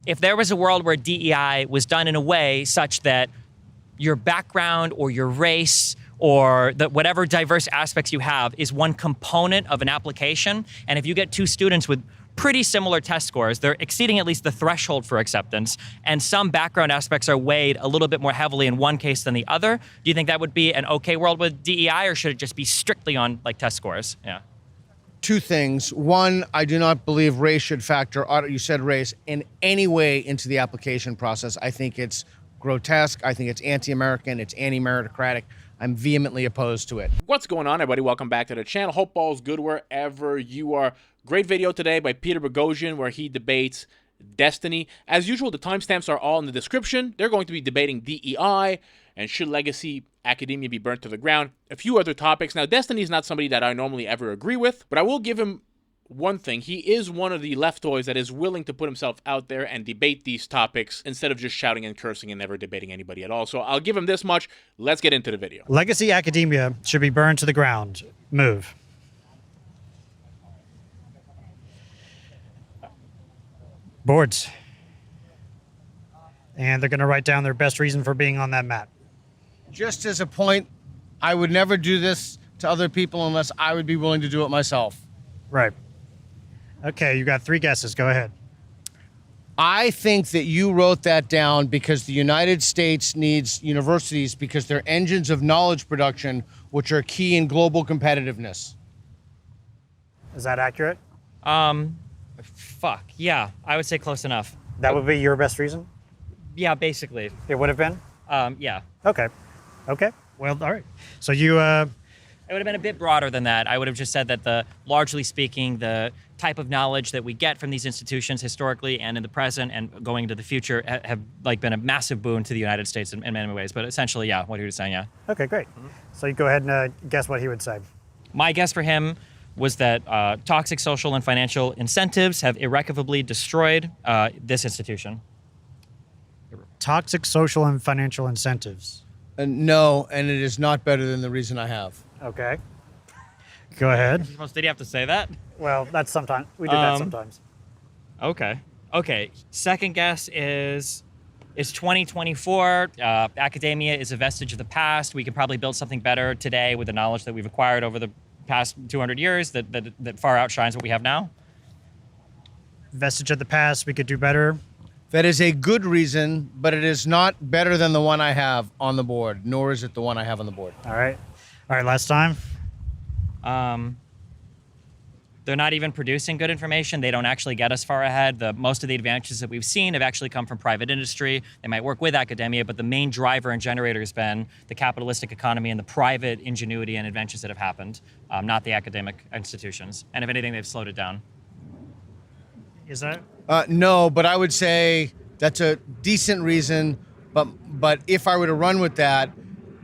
If there was a world where DEI was done in a way such that your background or your race or whatever diverse aspects you have is one component of an application, and if you get two students with pretty similar test scores, they're exceeding at least the threshold for acceptance, and some background aspects are weighed a little bit more heavily in one case than the other, do you think that would be an okay world with DEI, or should it just be strictly on like test scores? Yeah. Two things. One, I do not believe race should factor, you said race, in any way into the application process. I think it's grotesque. I think it's anti-American. It's anti-meritocratic. I'm vehemently opposed to it. What's going on, everybody? Welcome back to the channel. Hope all's good wherever you are. Great video today by Peter Boghossian where he debates Destiny. As usual, the timestamps are all in the description. They're going to be debating DEI and should legacy academia be burnt to the ground. A few other topics. Now, Destiny is not somebody that I normally ever agree with, but I will give him one thing. He is one of the leftoids that is willing to put himself out there and debate these topics instead of just shouting and cursing and never debating anybody at all. So I'll give him this much. Let's get into the video. Legacy academia should be burned to the ground. Move. Boards. And they're going to write down their best reason for being on that map. Just as a point, I would never do this to other people unless I would be willing to do it myself. Right. Okay, you got 3 guesses. Go ahead. I think that you wrote that down because the United States needs universities because they're engines of knowledge production, which are key in global competitiveness. Is that accurate? Fuck. Yeah, I would say close enough. That would be your best reason? Yeah, basically. It would have been? Yeah. Okay. Okay. Well, all right. So you, It would have been a bit broader than that. I would have just said that largely speaking, the type of knowledge that we get from these institutions historically and in the present and going into the future have like been a massive boon to the United States in many ways. But essentially, yeah, what he was saying, yeah. Okay, great. So you go ahead and guess what he would say. My guess for him was that toxic social and financial incentives have irrevocably destroyed this institution. Toxic social and financial incentives. No, and it is not better than the reason I have. Okay. Go ahead. Did he have to say that? Well, that's sometimes. We do that sometimes. Okay. Okay. Second guess is 2024. Academia is a vestige of the past. We could probably build something better today with the knowledge that we've acquired over the past 200 years that far outshines what we have now. Vestige of the past. We could do better. That is a good reason, but it is not better than the one I have on the board, nor is it the one I have on the board. All right. All right, last time. They're not even producing good information. They don't actually get us far ahead. Most of the advantages that we've seen have actually come from private industry. They might work with academia, but the main driver and generator has been the capitalistic economy and the private ingenuity and inventions that have happened, not the academic institutions. And if anything, they've slowed it down. Is that? No, but I would say that's a decent reason, but if I were to run with that,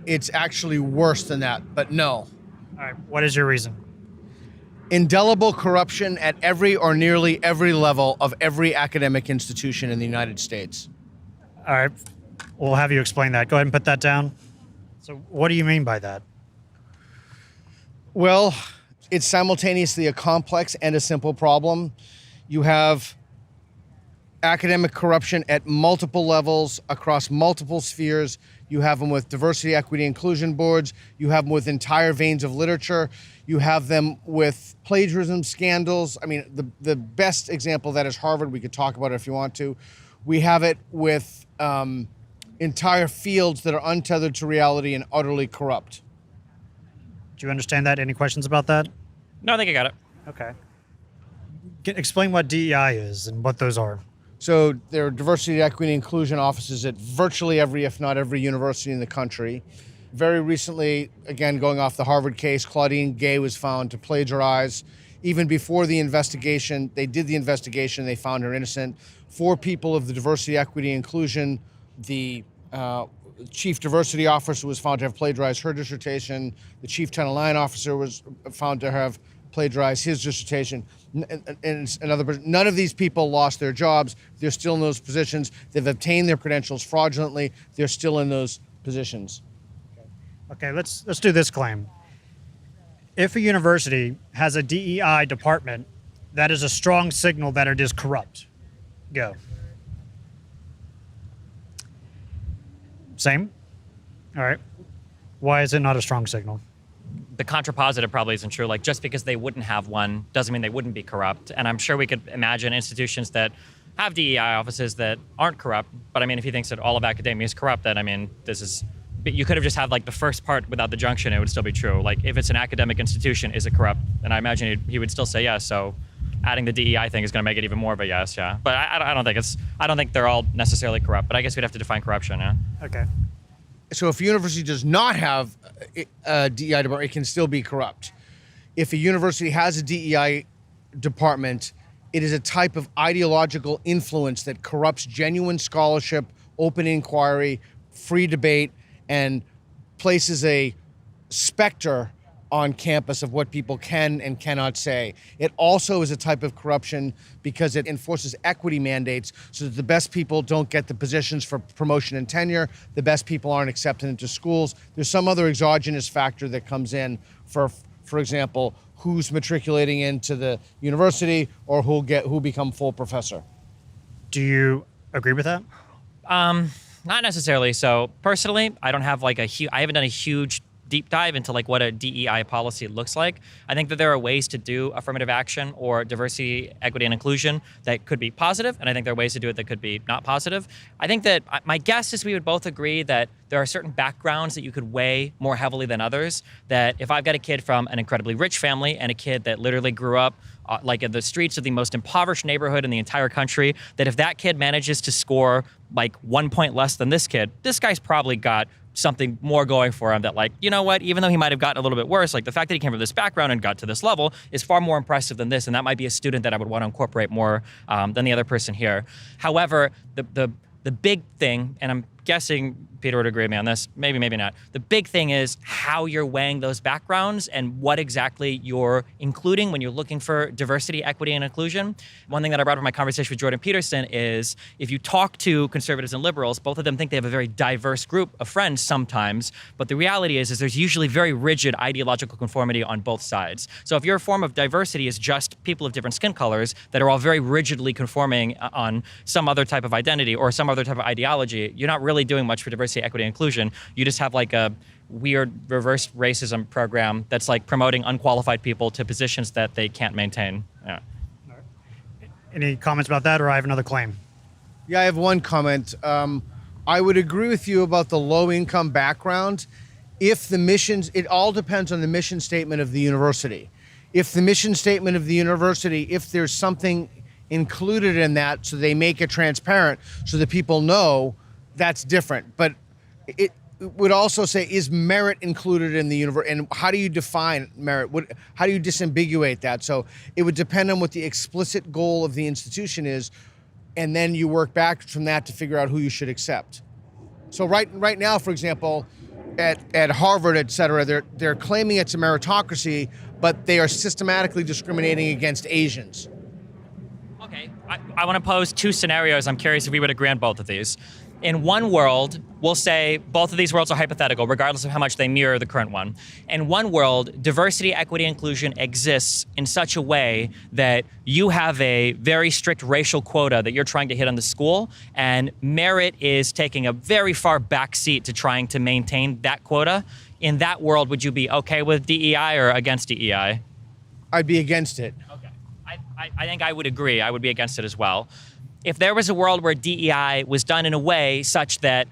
it's actually worse than that, but no. All right, what is your reason? Indelible corruption at every or nearly every level of every academic institution in the United States. All right, we'll have you explain that. Go ahead and put that down. So what do you mean by that? Well, it's simultaneously a complex and a simple problem. You have academic corruption at multiple levels across multiple spheres. You have them with diversity, equity, inclusion boards. You have them with entire veins of literature. You have them with plagiarism scandals. I mean, the best example of that is Harvard. We could talk about it if you want to. We have it with entire fields that are untethered to reality and utterly corrupt. Do you understand that? Any questions about that? No, I think I got it. Okay. Explain what DEI is and what those are. So there are diversity, equity, and inclusion offices at virtually every, if not every, university in the country. Very recently, again, going off the Harvard case, Claudine Gay was found to plagiarize. Even before the investigation, they did the investigation, they found her innocent. 4 people of the diversity, equity, inclusion, the chief diversity officer was found to have plagiarized her dissertation. The chief Title IX officer was found to have plagiarized his dissertation. And another person. None of these people lost their jobs. They're still in those positions. They've obtained their credentials fraudulently. They're still in those positions. Okay, let's do this claim. If a university has a DEI department, that is a strong signal that it is corrupt. Go. Same? All right. Why is it not a strong signal? The contrapositive probably isn't true. Like, just because they wouldn't have one doesn't mean they wouldn't be corrupt. And I'm sure we could imagine institutions that have DEI offices that aren't corrupt. But I mean, if he thinks that all of academia is corrupt, then I mean, you could have just had like the first part without the junction, it would still be true. Like, if it's an academic institution, is it corrupt? And I imagine he would still say yes. So adding the DEI thing is going to make it even more of a yes, yeah. But I don't think they're all necessarily corrupt. But I guess we'd have to define corruption, yeah. Okay. So if a university does not have a DEI department, it can still be corrupt. If a university has a DEI department, it is a type of ideological influence that corrupts genuine scholarship, open inquiry, free debate, and places a specter on campus of what people can and cannot say. It also is a type of corruption because it enforces equity mandates so that the best people don't get the positions for promotion and tenure, the best people aren't accepted into schools. There's some other exogenous factor that comes in for example, who's matriculating into the university or who become full professor. Do you agree with that? Not necessarily. So personally, I don't have like I haven't done a huge deep dive into like what a DEI policy looks like. I think that there are ways to do affirmative action or diversity, equity, and inclusion that could be positive, and I think there are ways to do it that could be not positive. I think that my guess is we would both agree that there are certain backgrounds that you could weigh more heavily than others. That if I've got a kid from an incredibly rich family and a kid that literally grew up like in the streets of the most impoverished neighborhood in the entire country, that if that kid manages to score like 1 point less than this kid, this guy's probably got something more going for him that, like, you know what, even though he might have gotten a little bit worse, like the fact that he came from this background and got to this level is far more impressive than this, and that might be a student that I would want to incorporate more than the other person here. However, the big thing, and I'm guessing Peter would agree with me on this, maybe not. The big thing is how you're weighing those backgrounds and what exactly you're including when you're looking for diversity, equity, and inclusion. One thing that I brought up in my conversation with Jordan Peterson is if you talk to conservatives and liberals, both of them think they have a very diverse group of friends sometimes, but the reality is there's usually very rigid ideological conformity on both sides. So if your form of diversity is just people of different skin colors that are all very rigidly conforming on some other type of identity or some other type of ideology, you're not really doing much for diversity, equity, and inclusion. You just have like a weird reverse racism program that's like promoting unqualified people to positions that they can't maintain. Yeah. Any comments about that, or I have another claim? Yeah, I have one comment. I would agree with you about the low-income background. If the missions, it all depends on the mission statement of the university. If the mission statement of the university, if there's something included in that so they make it transparent so that people know, that's different. But it would also say, is merit included in the university? And how do you define merit? How do you disambiguate that? So it would depend on what the explicit goal of the institution is, and then you work back from that to figure out who you should accept. So right now, for example, at Harvard, et cetera, they're claiming it's a meritocracy, but they are systematically discriminating against Asians. Okay, I want to pose two scenarios. I'm curious if we would agree on both of these. In one world, we'll say both of these worlds are hypothetical, regardless of how much they mirror the current one. In one world, diversity, equity, inclusion exists in such a way that you have a very strict racial quota that you're trying to hit on the school, and merit is taking a very far back seat to trying to maintain that quota. In that world, would you be okay with DEI or against DEI? I'd be against it. Okay. I think I would agree. I would be against it as well. If there was a world where DEI was done in a way such that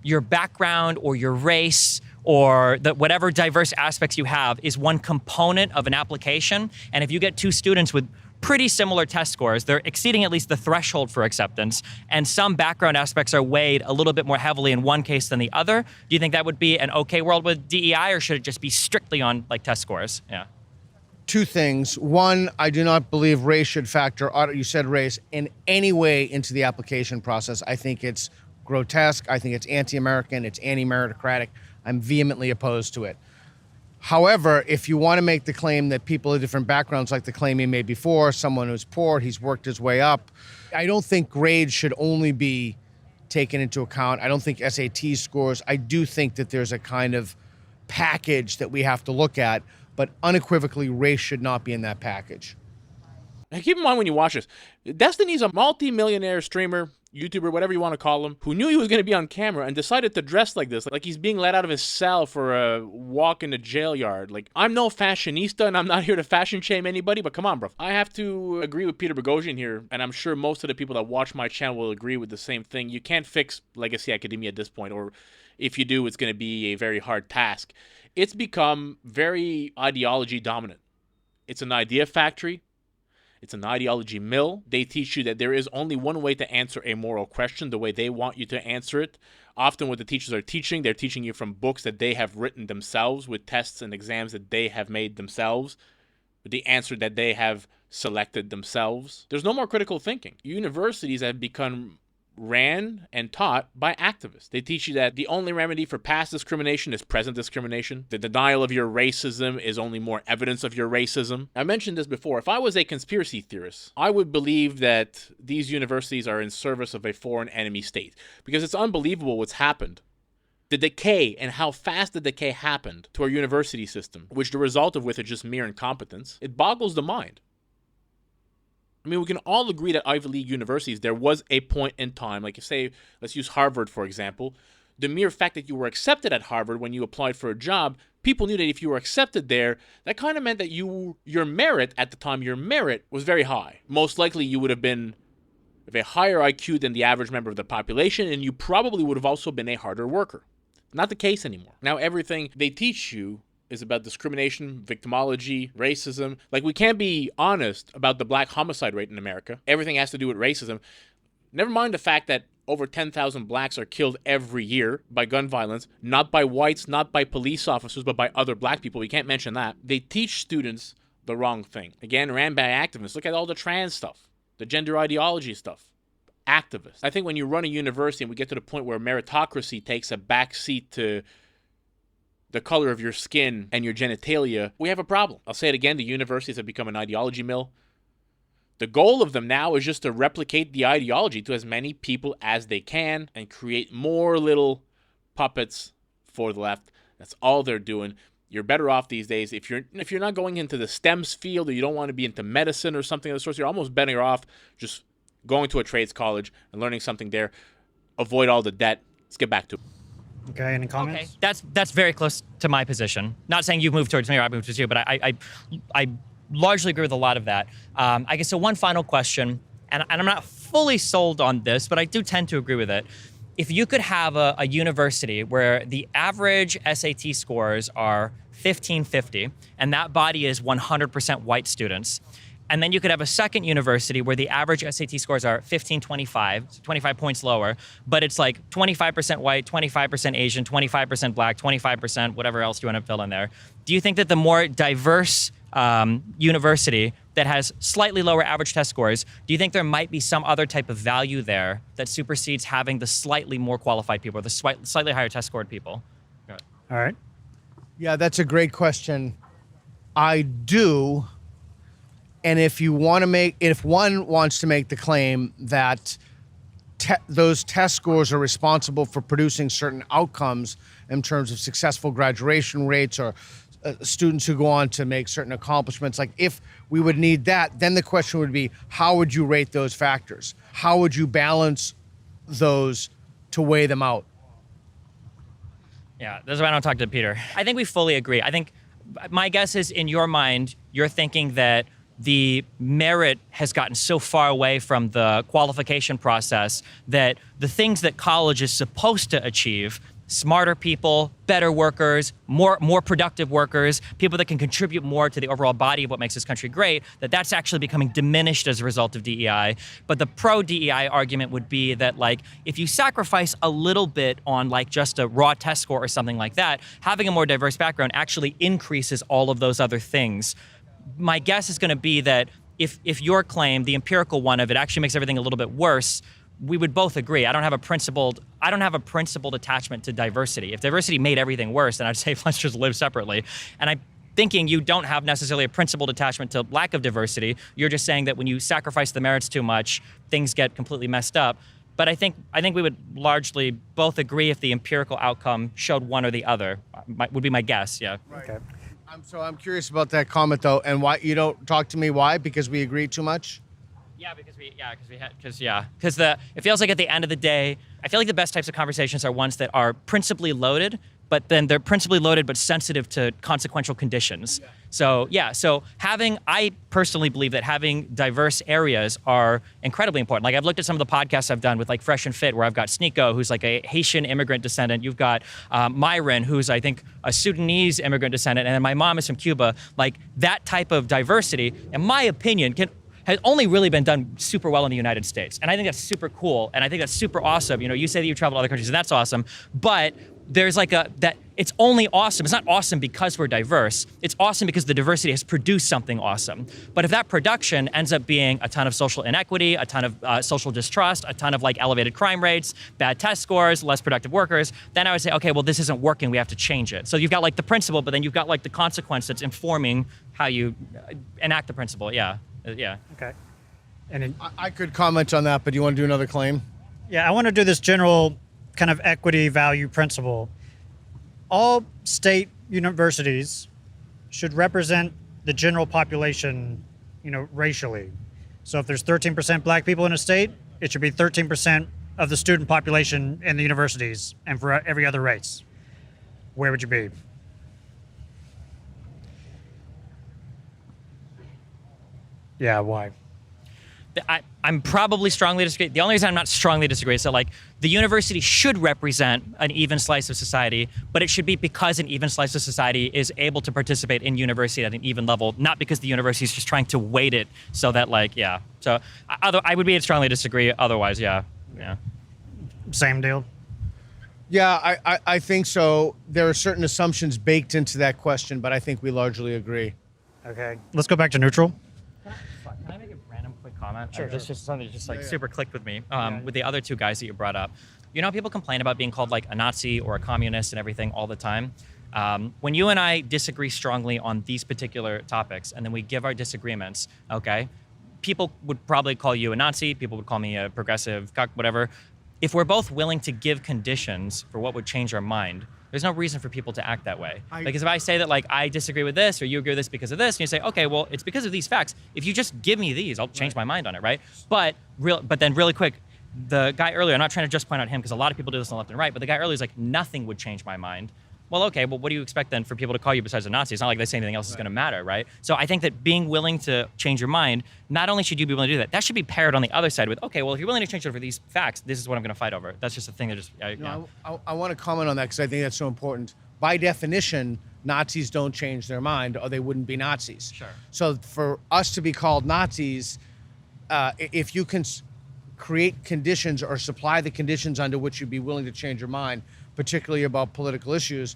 your background or your race or whatever diverse aspects you have is one component of an application, and if you get two students with pretty similar test scores, they're exceeding at least the threshold for acceptance, and some background aspects are weighed a little bit more heavily in one case than the other, do you think that would be an okay world with DEI, or should it just be strictly on like test scores? Yeah. Two things. One, I do not believe race should factor, you said race, in any way into the application process. I think it's grotesque. I think it's anti-American. It's anti-meritocratic. I'm vehemently opposed to it. However, if you want to make the claim that people of different backgrounds, like the claim he made before, someone who's poor, he's worked his way up, I don't think grades should only be taken into account. I don't think SAT scores. I do think that there's a kind of package that we have to look at, but unequivocally, race should not be in that package. And keep in mind when you watch this, Destiny's a multi-millionaire streamer. YouTuber, whatever you want to call him, who knew he was going to be on camera and decided to dress like this, like he's being let out of his cell for a walk in the jail yard. Like, I'm no fashionista and I'm not here to fashion shame anybody, but come on, bro. I have to agree with Peter Boghossian here, and I'm sure most of the people that watch my channel will agree with the same thing. You can't fix legacy academia at this point, or if you do, it's going to be a very hard task. It's become very ideology dominant. It's an idea factory. It's an ideology mill. They teach you that there is only one way to answer a moral question, the way they want you to answer it. Often what the teachers are teaching, they're teaching you from books that they have written themselves with tests and exams that they have made themselves, with the answer that they have selected themselves. There's no more critical thinking. Universities have become ran and taught by activists. They teach you that the only remedy for past discrimination is present discrimination. The denial of your racism is only more evidence of your racism. I mentioned this before. If I was a conspiracy theorist, I would believe that these universities are in service of a foreign enemy state, because it's unbelievable what's happened. The decay and how fast the decay happened to our university system, which the result of which is just mere incompetence, it boggles the mind. I mean, we can all agree that Ivy League universities, there was a point in time, like say, let's use Harvard, for example. The mere fact that you were accepted at Harvard when you applied for a job, people knew that if you were accepted there, that kind of meant that your merit, at the time, your merit was very high. Most likely you would have been of a higher IQ than the average member of the population, and you probably would have also been a harder worker. Not the case anymore. Now everything they teach you is about discrimination, victimology, racism. Like, we can't be honest about the black homicide rate in America. Everything has to do with racism. Never mind the fact that over 10,000 blacks are killed every year by gun violence, not by whites, not by police officers, but by other black people. We can't mention that. They teach students the wrong thing. Again, ran by activists. Look at all the trans stuff, the gender ideology stuff. Activists. I think when you run a university and we get to the point where meritocracy takes a back seat to the color of your skin and your genitalia, we have a problem. I'll say it again, the universities have become an ideology mill. The goal of them now is just to replicate the ideology to as many people as they can and create more little puppets for the left. That's all they're doing. You're better off these days if you're not going into the STEMs field, or you don't want to be into medicine or something of the sort. You're almost better off just going to a trades college and learning something there. Avoid all the debt. Let's get back to it. Okay, any comments? Okay, that's very close to my position. Not saying you've moved towards me or I moved towards you, but I largely agree with a lot of that. I guess so. One final question, and I'm not fully sold on this, but I do tend to agree with it. If you could have a university where the average SAT scores are 1550, and that body is 100% white students, and then you could have a second university where the average SAT scores are 1525, so 25 points lower, but it's like 25% white, 25% Asian, 25% black, 25% whatever else you want to fill in there. Do you think that the more diverse university that has slightly lower average test scores, do you think there might be some other type of value there that supersedes having the slightly more qualified people, or the slightly higher test scored people? All right. Yeah, that's a great question. I do. And if one wants to make the claim that those test scores are responsible for producing certain outcomes in terms of successful graduation rates or students who go on to make certain accomplishments, like if we would need that, then the question would be, how would you rate those factors? How would you balance those to weigh them out? Yeah, this is why I don't talk to Peter. I think we fully agree. I think my guess is, in your mind, you're thinking that the merit has gotten so far away from the qualification process that the things that college is supposed to achieve, smarter people, better workers, more productive workers, people that can contribute more to the overall body of what makes this country great, that's actually becoming diminished as a result of DEI. But the pro-DEI argument would be that, like, if you sacrifice a little bit on like just a raw test score or something like that, having a more diverse background actually increases all of those other things. My guess is going to be that if your claim, the empirical one of it, actually makes everything a little bit worse, we would both agree. I don't have a principled attachment to diversity. If diversity made everything worse, then I'd say let's just live separately. And I'm thinking you don't have necessarily a principled attachment to lack of diversity. You're just saying that when you sacrifice the merits too much, things get completely messed up. But I think we would largely both agree if the empirical outcome showed one or the other. Would be my guess. Yeah. Right. Okay. I'm curious about that comment though, and why you don't talk to me. Why? Because we agree too much? Because it feels like at the end of the day, I feel like the best types of conversations are ones that are principally loaded, but then they're principally loaded but sensitive to consequential conditions. Yeah. So I personally believe that having diverse areas are incredibly important. Like I've looked at some of the podcasts I've done with like Fresh and Fit, where I've got Sneeko, who's like a Haitian immigrant descendant. You've got Myron, who's I think a Sudanese immigrant descendant, and then my mom is from Cuba. Like that type of diversity, in my opinion, has only really been done super well in the United States. And I think that's super cool. And I think that's super awesome. You know, you say that you travel to other countries and that's awesome, but there's like it's only awesome. It's not awesome because we're diverse. It's awesome because the diversity has produced something awesome. But if that production ends up being a ton of social inequity, a ton of social distrust, a ton of like elevated crime rates, bad test scores, less productive workers, then I would say, okay, well, this isn't working. We have to change it. So you've got like the principle, but then you've got like the consequence that's informing how you enact the principle. Yeah. Okay. And I could comment on that, but do you want to do another claim? Yeah, I want to do this general kind of equity value principle. All state universities should represent the general population, racially. So if there's 13% black people in a state, it should be 13% of the student population in the universities, and for every other race. Where would you be? Yeah, why? I'm probably strongly disagree. The only reason I'm not strongly disagree is that like the university should represent an even slice of society, but it should be because an even slice of society is able to participate in university at an even level, not because the university is just trying to weight it so that So I would be strongly disagree. Otherwise, yeah. Same deal. Yeah, I think so. There are certain assumptions baked into that question, but I think we largely agree. Okay, let's go back to neutral. Can I make a random quick comment? Sure. This is just something that just super clicked with me. With the other two guys that you brought up. You know, people complain about being called like a Nazi or a communist and everything all the time. When you and I disagree strongly on these particular topics, and then we give our disagreements, okay, people would probably call you a Nazi. People would call me a progressive, whatever. If we're both willing to give conditions for what would change our mind, there's no reason for people to act that way. Because if I say that like I disagree with this or you agree with this because of this, and you say, okay, well, it's because of these facts. If you just give me these, I'll change my mind on it, right? But then really quick, the guy earlier, I'm not trying to just point out him because a lot of people do this on the left and right, but the guy earlier is like, nothing would change my mind. Well, okay, well, what do you expect then for people to call you besides a Nazi? It's not like they say anything else is going to matter, right? So I think that being willing to change your mind, not only should you be willing to do that, that should be paired on the other side with, okay, well, if you're willing to change over these facts, this is what I'm going to fight over. That's just a thing that just, I want to comment on that because I think that's so important. By definition, Nazis don't change their mind or they wouldn't be Nazis. Sure. So for us to be called Nazis, if you can create conditions or supply the conditions under which you'd be willing to change your mind, particularly about political issues,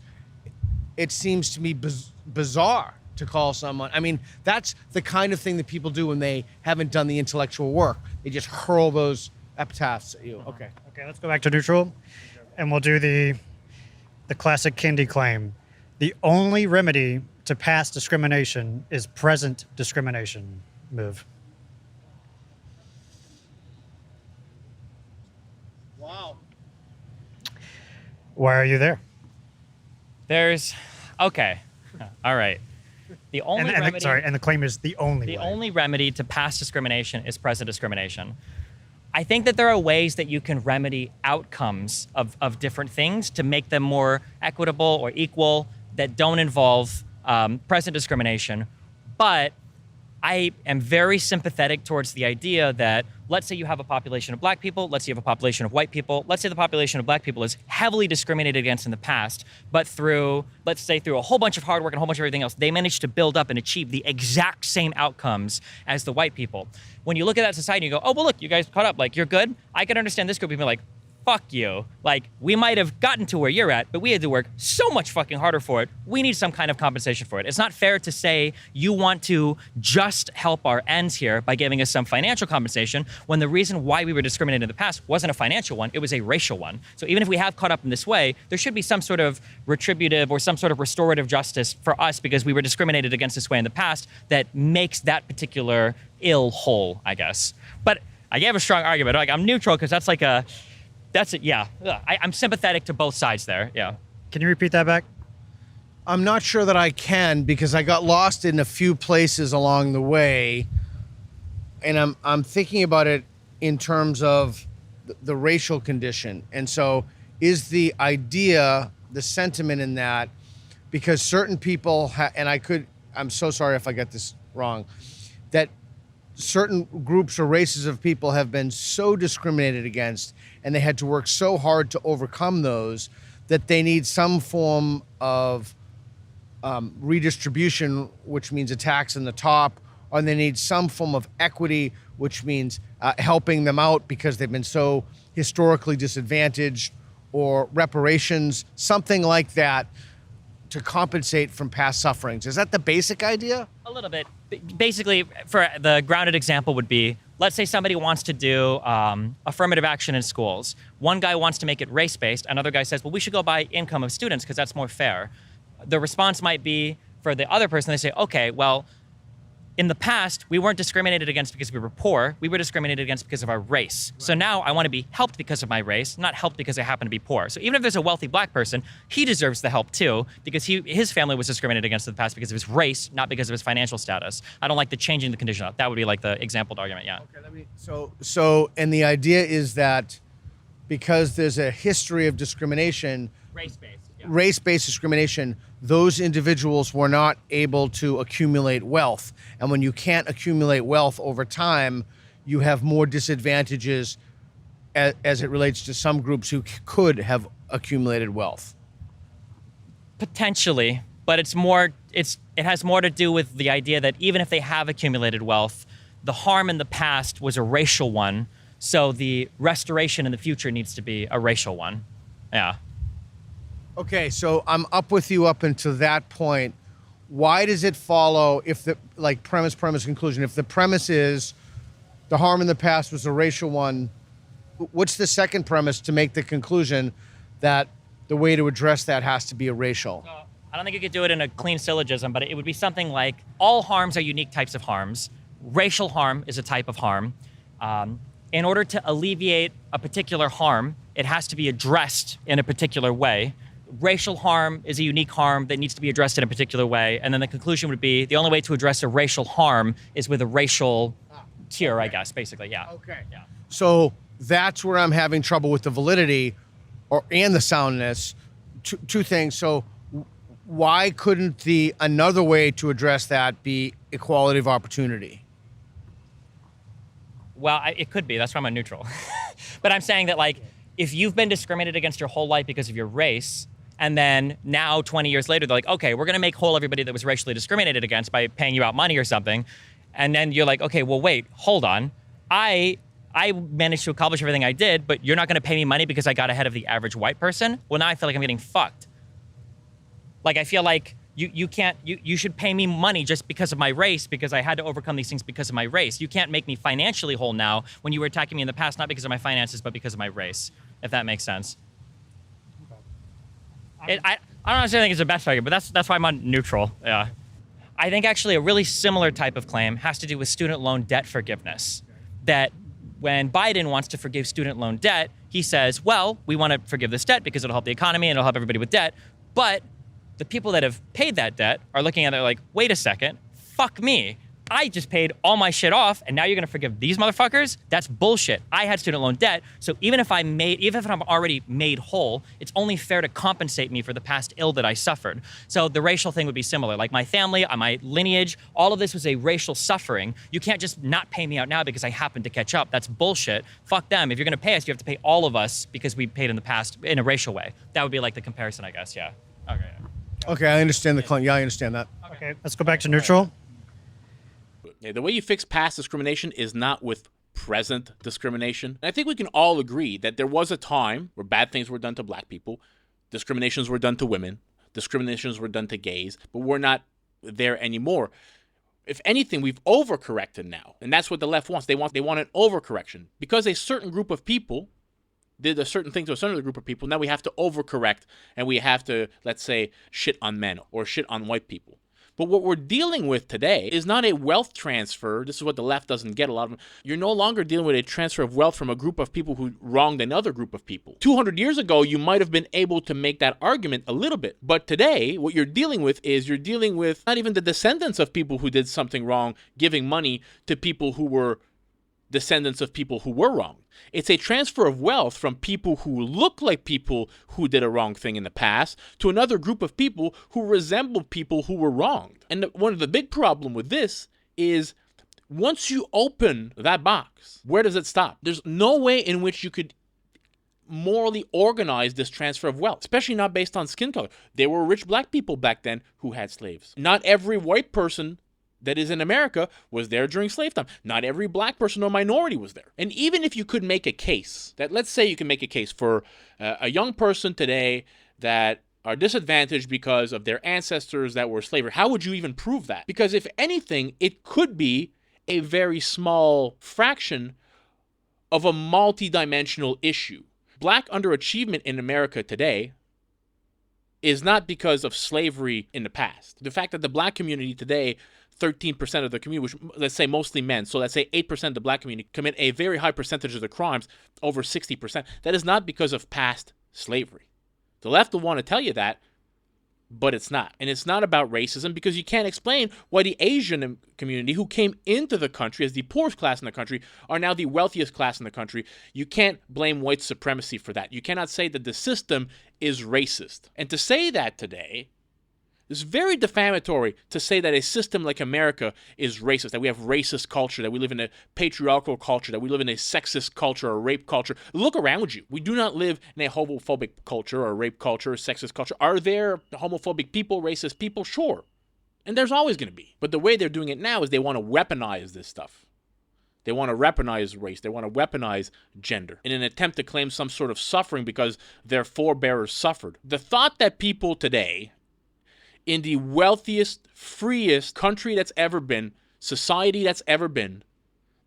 it seems to me bizarre to call someone. I mean, that's the kind of thing that people do when they haven't done the intellectual work. They just hurl those epitaphs at you. Okay. Okay, let's go back to neutral, and we'll do the classic Kendi claim. The only remedy to past discrimination is present discrimination. Move. Wow. Why are you there? Okay. All right. The only remedy... and the claim is the only way. The only remedy to past discrimination is present discrimination. I think that there are ways that you can remedy outcomes of different things to make them more equitable or equal that don't involve present discrimination. But I am very sympathetic towards the idea that, let's say you have a population of black people, let's say you have a population of white people, let's say the population of black people is heavily discriminated against in the past, but through a whole bunch of hard work and a whole bunch of everything else, they managed to build up and achieve the exact same outcomes as the white people. When you look at that society, you go, oh, well, look, you guys caught up, like, you're good. I can understand this group of people like, fuck you. Like, we might have gotten to where you're at, but we had to work so much fucking harder for it. We need some kind of compensation for it. It's not fair to say you want to just help our ends here by giving us some financial compensation when the reason why we were discriminated in the past wasn't a financial one, it was a racial one. So even if we have caught up in this way, there should be some sort of retributive or some sort of restorative justice for us because we were discriminated against this way in the past that makes that particular ill whole, I guess. But I gave a strong argument. Like, I'm neutral because that's like a... That's it, yeah. I'm sympathetic to both sides there, yeah. Can you repeat that back? I'm not sure that I can because I got lost in a few places along the way. and I'm thinking about it in terms of the racial condition. And so is the idea, the sentiment in that, because certain people, I'm so sorry if I get this wrong, that certain groups or races of people have been so discriminated against and they had to work so hard to overcome those that they need some form of redistribution, which means a tax on the top, or they need some form of equity, which means helping them out because they've been so historically disadvantaged, or reparations, something like that, to compensate from past sufferings. Is that the basic idea? A little bit. Basically, for the grounded example would be, let's say somebody wants to do affirmative action in schools. One guy wants to make it race-based. Another guy says, well, we should go by income of students because that's more fair. The response might be, for the other person, they say, okay, well, in the past, we weren't discriminated against because we were poor. We were discriminated against because of our race. Right. So now I want to be helped because of my race, not helped because I happen to be poor. So even if there's a wealthy black person, he deserves the help too, because his family was discriminated against in the past because of his race, not because of his financial status. I don't like the changing the condition up. That would be like the exampled argument, yeah. Okay, and the idea is that because there's a history of discrimination, race-based discrimination, those individuals were not able to accumulate wealth. And when you can't accumulate wealth over time, you have more disadvantages as it relates to some groups who could have accumulated wealth. Potentially, but it has more to do with the idea that even if they have accumulated wealth, the harm in the past was a racial one, so the restoration in the future needs to be a racial one. Yeah. Okay, so I'm up with you up until that point. Why does it follow if the premise, conclusion? If the premise is the harm in the past was a racial one, what's the second premise to make the conclusion that the way to address that has to be a racial? I don't think you could do it in a clean syllogism, but it would be something like all harms are unique types of harms. Racial harm is a type of harm. In order to alleviate a particular harm, it has to be addressed in a particular way. Racial harm is a unique harm that needs to be addressed in a particular way. And then the conclusion would be the only way to address a racial harm is with a racial cure, I guess, basically, yeah. Okay. Yeah. So that's where I'm having trouble with the validity and the soundness. Two things. So why couldn't another way to address that be equality of opportunity? Well, it could be. That's why I'm a neutral. But I'm saying that, if you've been discriminated against your whole life because of your race, and then now 20 years later, they're like, okay, we're going to make whole everybody that was racially discriminated against by paying you out money or something. And then you're like, okay, well, wait, hold on. I managed to accomplish everything I did, but you're not going to pay me money because I got ahead of the average white person? Well, now I feel like I'm getting fucked. I feel like you should pay me money just because of my race, because I had to overcome these things because of my race. You can't make me financially whole now when you were attacking me in the past, not because of my finances, but because of my race, if that makes sense. I don't necessarily think it's the best argument, but that's why I'm on neutral. Yeah. I think actually a really similar type of claim has to do with student loan debt forgiveness. That when Biden wants to forgive student loan debt, he says, well, we want to forgive this debt because it'll help the economy and it'll help everybody with debt. But the people that have paid that debt are looking at it like, wait a second, fuck me. I just paid all my shit off, and now you're gonna forgive these motherfuckers? That's bullshit. I had student loan debt, so even if I'm already made whole, it's only fair to compensate me for the past ill that I suffered. So the racial thing would be similar. Like my family, my lineage, all of this was a racial suffering. You can't just not pay me out now because I happened to catch up. That's bullshit. Fuck them. If you're gonna pay us, you have to pay all of us because we paid in the past in a racial way. That would be like the comparison, I guess, yeah. Okay. Okay, I understand the claim. Yeah, I understand that. Okay, let's go back to neutral. Yeah, the way you fix past discrimination is not with present discrimination. And I think we can all agree that there was a time where bad things were done to black people, discriminations were done to women, discriminations were done to gays, but we're not there anymore. If anything, we've overcorrected now. And that's what the left wants. They want an overcorrection. Because a certain group of people did a certain thing to a certain group of people, now we have to overcorrect and we have to, let's say, shit on men or shit on white people. But what we're dealing with today is not a wealth transfer. This is what the left doesn't get a lot of. You're no longer dealing with a transfer of wealth from a group of people who wronged another group of people. 200 years ago, you might have been able to make that argument a little bit. But today, what you're dealing with is not even the descendants of people who did something wrong giving money to people who were descendants of people who were wrong. It's a transfer of wealth from people who look like people who did a wrong thing in the past to another group of people who resemble people who were wronged. And one of the big problem with this is once you open that box, where does it stop? There's no way in which you could morally organize this transfer of wealth, especially not based on skin color. There were rich black people back then who had slaves. Not every white person that is in America was there during slave time. Not every black person or minority was there. And even if you could make a case, that let's say you can make a case for a young person today that are disadvantaged because of their ancestors that were slavery, how would you even prove that? Because if anything, it could be a very small fraction of a multi-dimensional issue. Black underachievement in America today is not because of slavery in the past. The fact that the black community today, 13% of the community, which let's say mostly men, so let's say 8% of the black community commit a very high percentage of the crimes, over 60%. That is not because of past slavery. The left will want to tell you that, but it's not. And it's not about racism because you can't explain why the Asian community who came into the country as the poorest class in the country are now the wealthiest class in the country. You can't blame white supremacy for that. You cannot say that the system is racist. And to say that today is very defamatory, to say that a system like America is racist, that we have racist culture, that we live in a patriarchal culture, that we live in a sexist culture or rape culture. Look around you. We do not live in a homophobic culture or rape culture or sexist culture. Are there homophobic people, racist people? Sure. And there's always going to be. But the way they're doing it now is they want to weaponize this stuff. They want to weaponize race. They want to weaponize gender in an attempt to claim some sort of suffering because their forebears suffered. The thought that people today, in the wealthiest, freest country that's ever been, society that's ever been,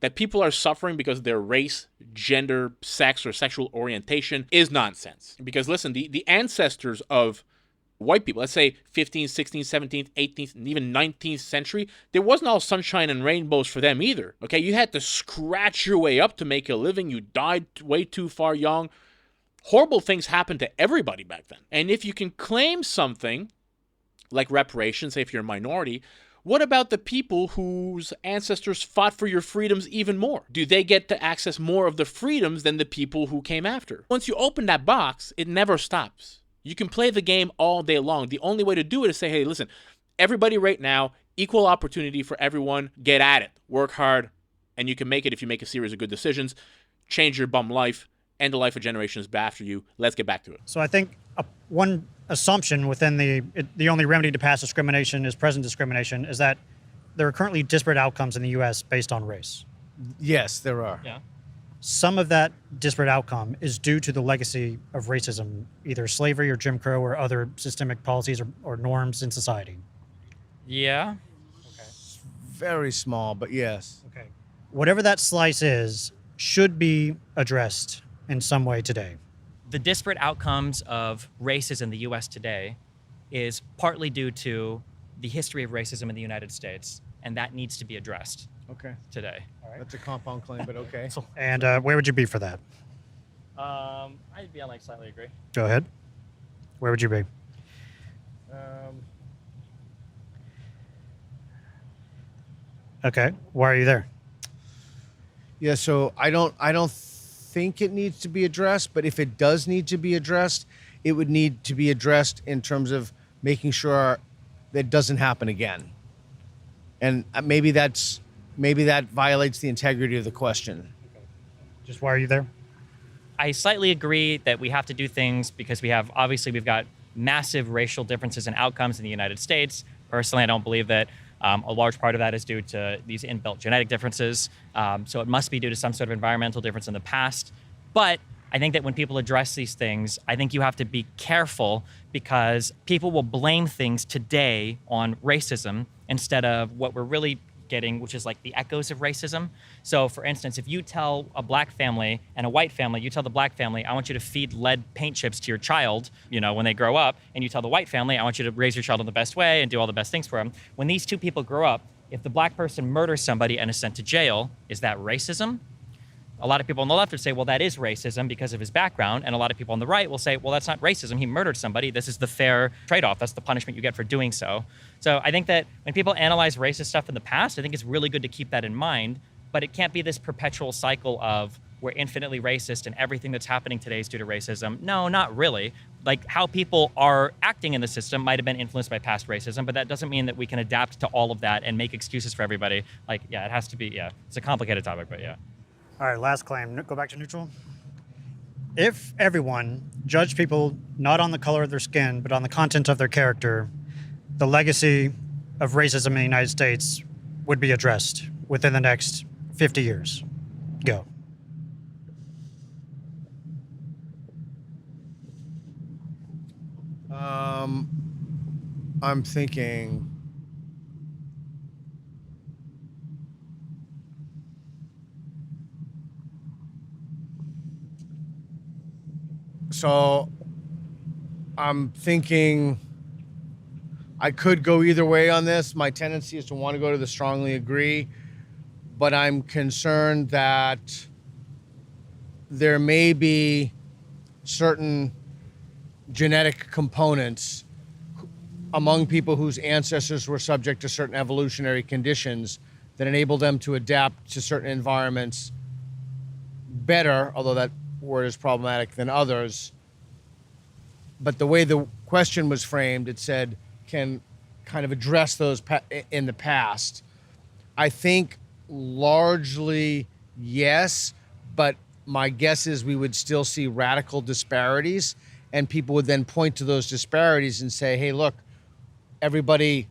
that people are suffering because of their race, gender, sex, or sexual orientation is nonsense. Because listen, the ancestors of white people, let's say 15th, 16th, 17th, 18th, and even 19th century, there wasn't all sunshine and rainbows for them either. Okay, you had to scratch your way up to make a living. You died way too far young. Horrible things happened to everybody back then. And if you can claim something like reparations, say if you're a minority, what about the people whose ancestors fought for your freedoms even more? Do they get to access more of the freedoms than the people who came after? Once you open that box, it never stops. You can play the game all day long. The only way to do it is say, hey, listen, everybody right now, equal opportunity for everyone, get at it, work hard, and you can make it if you make a series of good decisions, change your bum life, end the life of generations after you. Let's get back to it. So I think one assumption within the only remedy to past discrimination is present discrimination is that there are currently disparate outcomes in the U.S. based on race. Yes, there are. Yeah. Some of that disparate outcome is due to the legacy of racism, either slavery or Jim Crow or other systemic policies or norms in society. Yeah. Very small, but yes. Okay. Whatever that slice is should be addressed in some way today. The disparate outcomes of racism in the U.S. today is partly due to the history of racism in the United States, and that needs to be addressed Okay. today. That's a compound claim, but okay. And where would you be for that? I'd be on slightly agree. Go ahead. Where would you be? Okay. Why are you there? Yeah, so I don't think it needs to be addressed, but if it does need to be addressed, it would need to be addressed in terms of making sure that it doesn't happen again. And maybe that violates the integrity of the question. Just why are you there? I slightly agree that we have to do things because we've got massive racial differences in outcomes in the United States. Personally, I don't believe that a large part of that is due to these inbuilt genetic differences. So it must be due to some sort of environmental difference in the past. But I think that when people address these things, I think you have to be careful because people will blame things today on racism instead of what we're really getting, which is like the echoes of racism. So for instance, if you tell a black family and a white family, you tell the black family, I want you to feed lead paint chips to your child, when they grow up, and you tell the white family, I want you to raise your child in the best way and do all the best things for them. When these two people grow up, if the black person murders somebody and is sent to jail, is that racism? A lot of people on the left would say, well, that is racism because of his background. And a lot of people on the right will say, well, that's not racism. He murdered somebody. This is the fair trade-off. That's the punishment you get for doing so. So I think that when people analyze racist stuff in the past, I think it's really good to keep that in mind. but it can't be this perpetual cycle of we're infinitely racist and everything that's happening today is due to racism. No, not really. Like, how people are acting in the system might have been influenced by past racism, but that doesn't mean that we can adapt to all of that and make excuses for everybody. Like, yeah, it has to be, yeah. It's a complicated topic, but yeah. All right, last claim. Go back to neutral. If everyone judged people not on the color of their skin, but on the content of their character, the legacy of racism in the United States would be addressed within the next 50 years. Go. I'm thinking. So I'm thinking I could go either way on this. My tendency is to want to go to the strongly agree, but I'm concerned that there may be certain genetic components among people whose ancestors were subject to certain evolutionary conditions that enable them to adapt to certain environments better, although that word is problematic, than others. But the way the question was framed, it said, can kind of address those in the past. I think largely yes, but my guess is we would still see radical disparities, and people would then point to those disparities and say, hey, look, everybody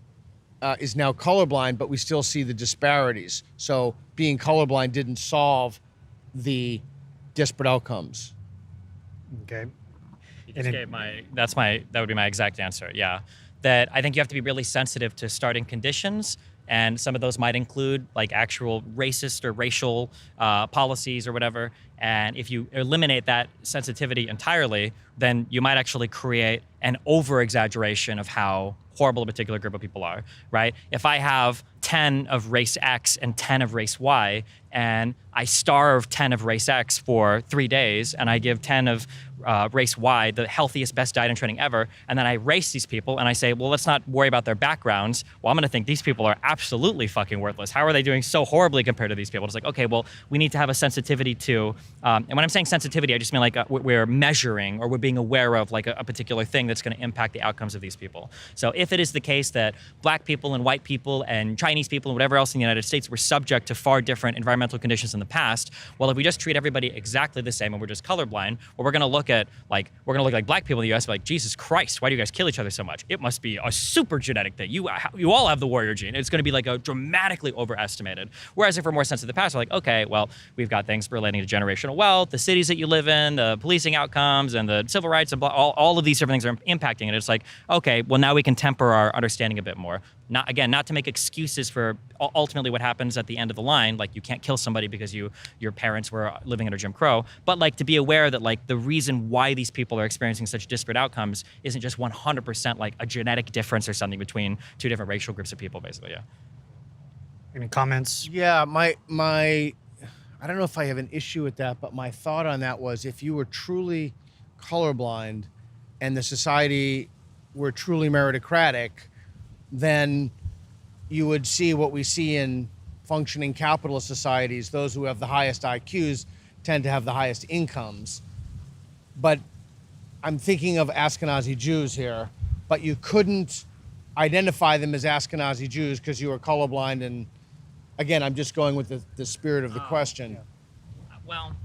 is now colorblind, but we still see the disparities. So being colorblind didn't solve the disparate outcomes. Okay. You just gave that would be my exact answer. Yeah. That I think you have to be really sensitive to starting conditions, and some of those might include like actual racist or racial policies or whatever. And if you eliminate that sensitivity entirely, then you might actually create an over-exaggeration of how horrible a particular group of people are, right? If I have 10 of race X and 10 of race Y, and I starve 10 of race X for 3 days, and I give 10 of race Y the healthiest, best diet and training ever, and then I race these people and I say, well, let's not worry about their backgrounds. Well, I'm going to think these people are absolutely fucking worthless. How are they doing so horribly compared to these people? It's like, okay, well, we need to have a sensitivity to, and when I'm saying sensitivity, I just mean like we're measuring or we're being aware of like a particular thing that's going to impact the outcomes of these people. So if it is the case that black people and white people and Chinese people and whatever else in the United States were subject to far different environmental conditions in the past, well, if we just treat everybody exactly the same and we're just colorblind, well, we're going to look like black people in the US, like, Jesus Christ, why do you guys kill each other so much? It must be a super genetic thing. You all have the warrior gene. It's going to be like a dramatically overestimated. Whereas if we're more sensitive to the past, we're like, okay, well, we've got things relating to generational wealth, the cities that you live in, the policing outcomes, and the civil rights, and blah, all of these different things are impacting it. It's like, okay, well, now we can temper our understanding a bit more. Not to make excuses for ultimately what happens at the end of the line, like you can't kill somebody because your parents were living under Jim Crow, but like to be aware that like the reason why these people are experiencing such disparate outcomes isn't just 100% like a genetic difference or something between two different racial groups of people, basically. Yeah. Any comments? Yeah, my I don't know if I have an issue with that, but my thought on that was if you were truly colorblind and the society were truly meritocratic, then you would see what we see in functioning capitalist societies. Those who have the highest IQs tend to have the highest incomes. But I'm thinking of Ashkenazi Jews here, but you couldn't identify them as Ashkenazi Jews because you were colorblind. And again, I'm just going with the spirit of the question. Yeah. Well,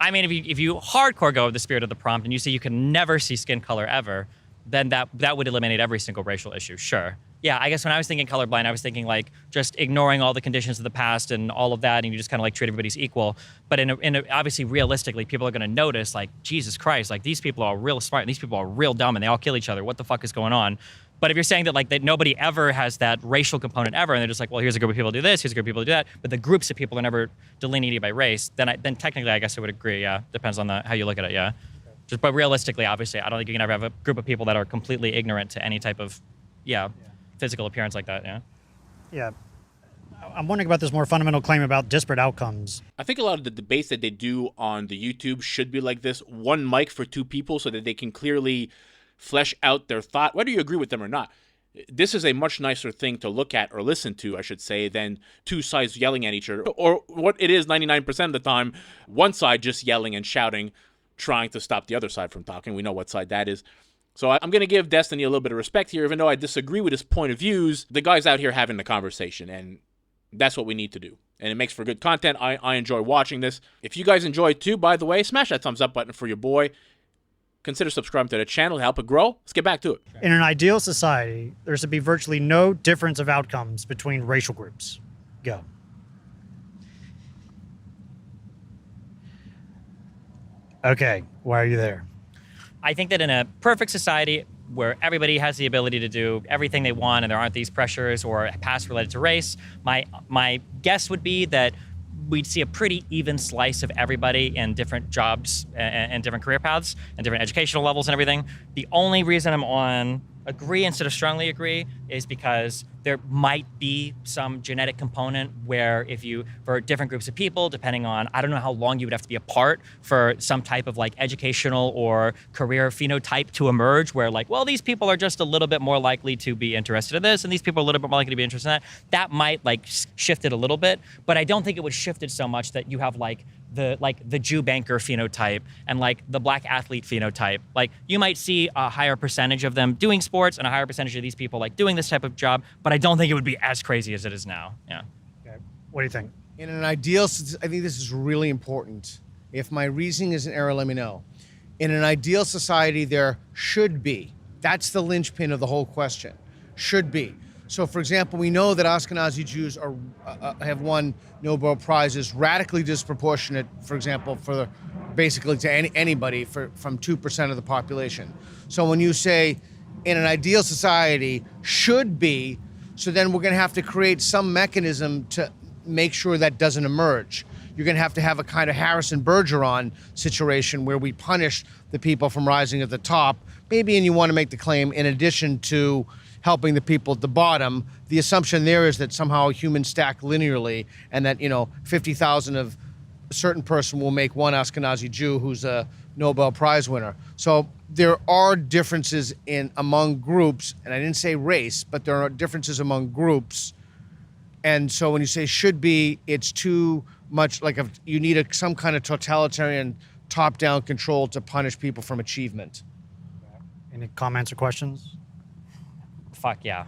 I mean, if you hardcore go with the spirit of the prompt and you say you can never see skin color ever, then that would eliminate every single racial issue, sure. Yeah, I guess when I was thinking colorblind, I was thinking like just ignoring all the conditions of the past and all of that, and you just kind of like treat everybody's equal. But obviously, realistically, people are going to notice like, Jesus Christ, like these people are real smart and these people are real dumb and they all kill each other. What the fuck is going on? But if you're saying that like that nobody ever has that racial component ever, and they're just like, well, here's a group of people who do this, here's a group of people who do that, but the groups of people are never delineated by race, then technically I guess I would agree. Yeah, depends on how you look at it. Yeah. But realistically, obviously, I don't think you can ever have a group of people that are completely ignorant to any type of, physical appearance like that. Yeah. Yeah. I'm wondering about this more fundamental claim about disparate outcomes. I think a lot of the debates that they do on the YouTube should be like this: one mic for two people so that they can clearly flesh out their thought, whether you agree with them or not. this is a much nicer thing to look at, or listen to, I should say, than two sides yelling at each other. Or what it is 99% of the time, one side just yelling and shouting, trying to stop the other side from talking. We know what side that is. So I'm going to give Destiny a little bit of respect here, even though I disagree with his point of views. The guy's out here having the conversation, and that's what we need to do. And it makes for good content. I enjoy watching this. If you guys enjoy it too, by the way, smash that thumbs up button for your boy. Consider subscribing to the channel to help it grow. Let's get back to it. In an ideal society, there should be virtually no difference of outcomes between racial groups. Go. Okay, why are you there? I think that in a perfect society where everybody has the ability to do everything they want and there aren't these pressures or past related to race, my guess would be that we'd see a pretty even slice of everybody in different jobs and different career paths and different educational levels and everything. The only reason I'm on agree instead of strongly agree is because there might be some genetic component where for different groups of people, depending on, I don't know how long you would have to be apart for some type of like educational or career phenotype to emerge where like, well, these people are just a little bit more likely to be interested in this and these people are a little bit more likely to be interested in that. That might like shift it a little bit, but I don't think it would shift it so much that you have like the Jew banker phenotype and like the black athlete phenotype. Like you might see a higher percentage of them doing sports and a higher percentage of these people like doing this type of job, but I don't think it would be as crazy as it is now. Yeah. Okay. What do you think? In an ideal, I think this is really important. If my reasoning is an error, let me know. In an ideal society, there should be. That's the linchpin of the whole question. Should be. So, for example, we know that Ashkenazi Jews have won Nobel Prizes radically disproportionate, for example, basically to anybody from 2% of the population. So when you say in an ideal society should be, so then we're going to have to create some mechanism to make sure that doesn't emerge. You're going to have a kind of Harrison Bergeron situation where we punish the people from rising at the top, maybe, and you want to make the claim in addition to helping the people at the bottom. The assumption there is that somehow humans stack linearly and that, 50,000 of a certain person will make one Ashkenazi Jew who's a Nobel Prize winner. So there are differences among groups, and I didn't say race, but there are differences among groups. And so when you say should be, it's too much like you need some kind of totalitarian top-down control to punish people from achievement. Any comments or questions? Fuck yeah.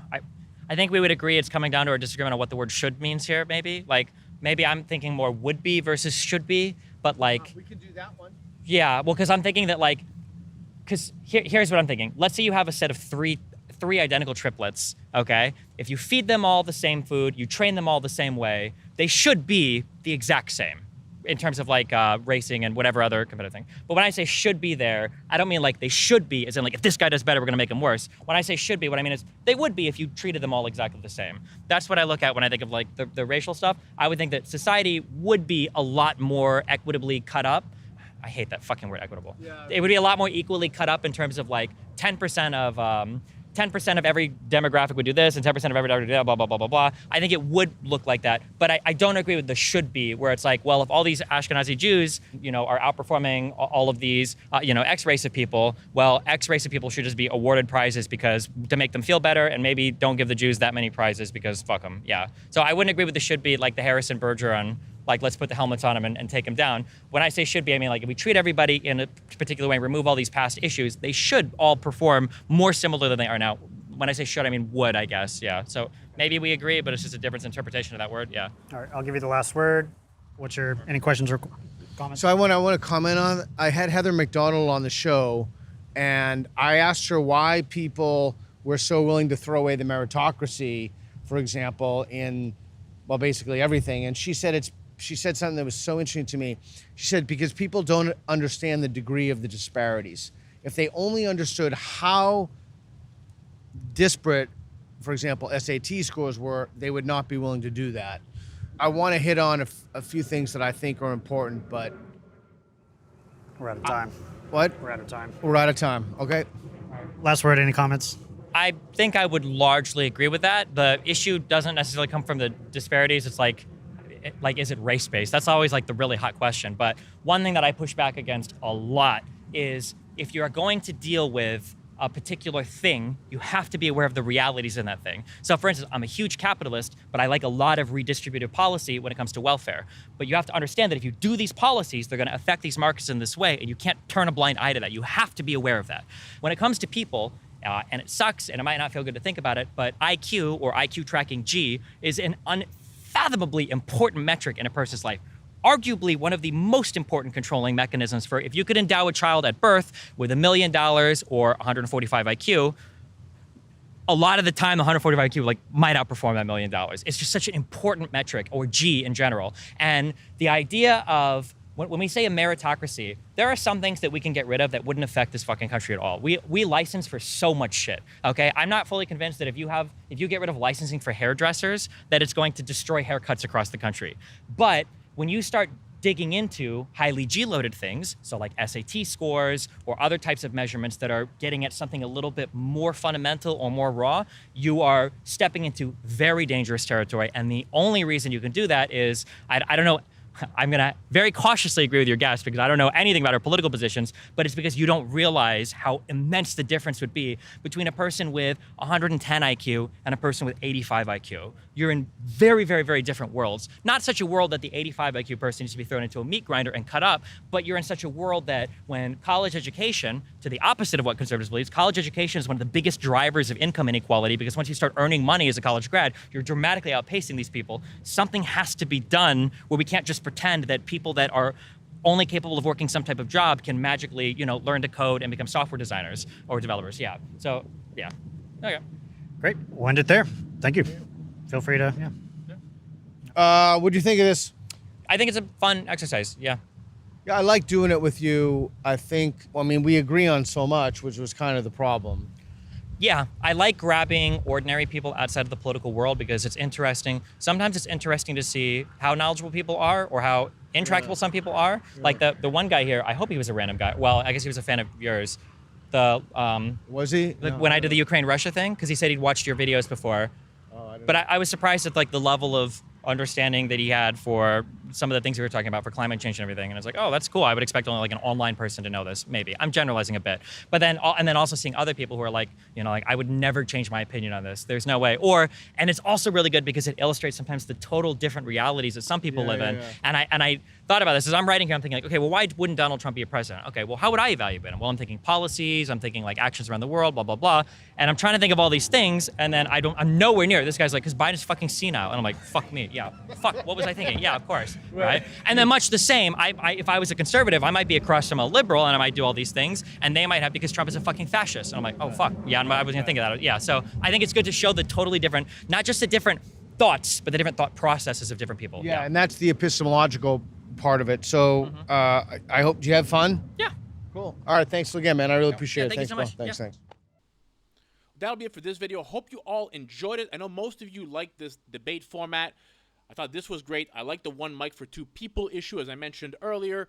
I think we would agree it's coming down to a disagreement on what the word should means here, maybe. Like, maybe I'm thinking more would be versus should be, but like... We could do that one. Yeah, well, because I'm thinking that like... Because here's what I'm thinking. Let's say you have a set of three identical triplets, okay? If you feed them all the same food, you train them all the same way, they should be the exact same in terms of like racing and whatever other competitive thing. But when I say should be there, I don't mean like they should be, as in like if this guy does better, we're gonna make him worse. When I say should be, what I mean is they would be if you treated them all exactly the same. That's what I look at when I think of like the racial stuff. I would think that society would be a lot more equitably cut up. I hate that fucking word, equitable. Yeah. It would be a lot more equally cut up in terms of like 10% of every demographic would do this and 10% of every demographic would do that, blah, blah, blah, blah, blah. I think it would look like that. But I don't agree with the should be, where it's like, well, if all these Ashkenazi Jews, are outperforming all of these, X race of people, well, X race of people should just be awarded prizes because to make them feel better, and maybe don't give the Jews that many prizes because fuck them. Yeah. So I wouldn't agree with the should be like the Harrison Bergeron, like let's put the helmets on them and take them down. When I say should be, I mean like if we treat everybody in a particular way and remove all these past issues, they should all perform more similar than they are now. When I say should, I mean would, I guess, yeah. So maybe we agree, but it's just a different interpretation of that word, yeah. All right, I'll give you the last word. Any questions or comments? So I want to comment on, I had Heather McDonald on the show, and I asked her why people were so willing to throw away the meritocracy, for example, in, well, basically everything. And she said something that was so interesting to me. She said, because people don't understand the degree of the disparities. If they only understood how disparate, for example, SAT scores were, they would not be willing to do that. I want to hit on a few things that I think are important, but... We're out of time. What? We're out of time. We're out of time, okay? Last word, any comments? I think I would largely agree with that. The issue doesn't necessarily come from the disparities. It's like, is it race-based? That's always like the really hot question. But one thing that I push back against a lot is if you're going to deal with a particular thing, you have to be aware of the realities in that thing. So for instance, I'm a huge capitalist, but I like a lot of redistributive policy when it comes to welfare. But you have to understand that if you do these policies, they're going to affect these markets in this way, and you can't turn a blind eye to that. You have to be aware of that. When it comes to people, and it sucks, and it might not feel good to think about it, but IQ, or IQ tracking G, is an unfathomably important metric in a person's life. Arguably one of the most important controlling mechanisms for if you could endow a child at birth with $1 million or 145 IQ, a lot of the time the 145 IQ might outperform that $1 million. It's just such an important metric, or G in general. And the idea of, when we say a meritocracy, there are some things that we can get rid of that wouldn't affect this fucking country at all. We license for so much shit, okay? I'm not fully convinced that if you get rid of licensing for hairdressers, that it's going to destroy haircuts across the country. But when you start digging into highly G-loaded things, so like SAT scores or other types of measurements that are getting at something a little bit more fundamental or more raw, you are stepping into very dangerous territory. And the only reason you can do that is, I don't know, I'm going to very cautiously agree with your guest because I don't know anything about our political positions, but it's because you don't realize how immense the difference would be between a person with 110 IQ and a person with 85 IQ. You're in very, very, very different worlds. Not such a world that the 85 IQ person needs to be thrown into a meat grinder and cut up, but you're in such a world that when college education, to the opposite of what conservatives believe, college education is one of the biggest drivers of income inequality, because once you start earning money as a college grad, you're dramatically outpacing these people. Something has to be done where we can't just pretend that people that are only capable of working some type of job can magically, learn to code and become software designers or developers. Yeah. So, yeah. Okay. Great. We'll end it there. Thank you. Feel free to, What do you think of this? I think it's a fun exercise. Yeah. Yeah, I like doing it with you. We agree on so much, which was kind of the problem. Yeah, I like grabbing ordinary people outside of the political world because it's interesting. Sometimes it's interesting to see how knowledgeable people are or how intractable some people are. Like the one guy here, I hope he was a random guy. Well, I guess he was a fan of yours. Was he? When I did the Ukraine-Russia thing, because he said he'd watched your videos before. But I was surprised at the level of understanding that he had for some of the things we were talking about for climate change and everything. And I was like, oh, that's cool. I would expect only an online person to know this, maybe. I'm generalizing a bit. But then, and then also seeing other people who are I would never change my opinion on this. There's no way. And it's also really good because it illustrates sometimes the total different realities that some people live in. Yeah. And I thought about this as I'm writing here. I'm thinking okay, well, why wouldn't Donald Trump be a president? Okay, well, how would I evaluate him? Well, I'm thinking policies. I'm thinking actions around the world, blah, blah, blah. And I'm trying to think of all these things. And then I'm nowhere near. This guy's like, because Biden's fucking senile. And I'm like, fuck me. Yeah. Fuck. What was I thinking? Yeah, of course. Right. And then much the same, if I was a conservative, I might be across from a liberal and I might do all these things. And they might have, because Trump is a fucking fascist. And I'm like, oh, fuck. Yeah, I was going to think of that. Yeah. So I think it's good to show the totally different, not just the different thoughts, but the different thought processes of different people. Yeah. And that's the epistemological part of it. So I hope, do you have fun? Yeah. Cool. All right. Thanks again, man. I really appreciate it. Thank you so much. Thanks. That'll be it for this video. Hope you all enjoyed it. I know most of you like this debate format. I thought this was great. I like the one mic for two people issue, as I mentioned earlier.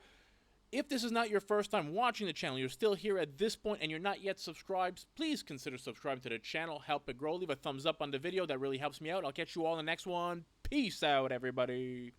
If this is not your first time watching the channel, you're still here at this point and you're not yet subscribed, please consider subscribing to the channel. Help it grow. Leave a thumbs up on the video. That really helps me out. I'll catch you all in the next one. Peace out, everybody.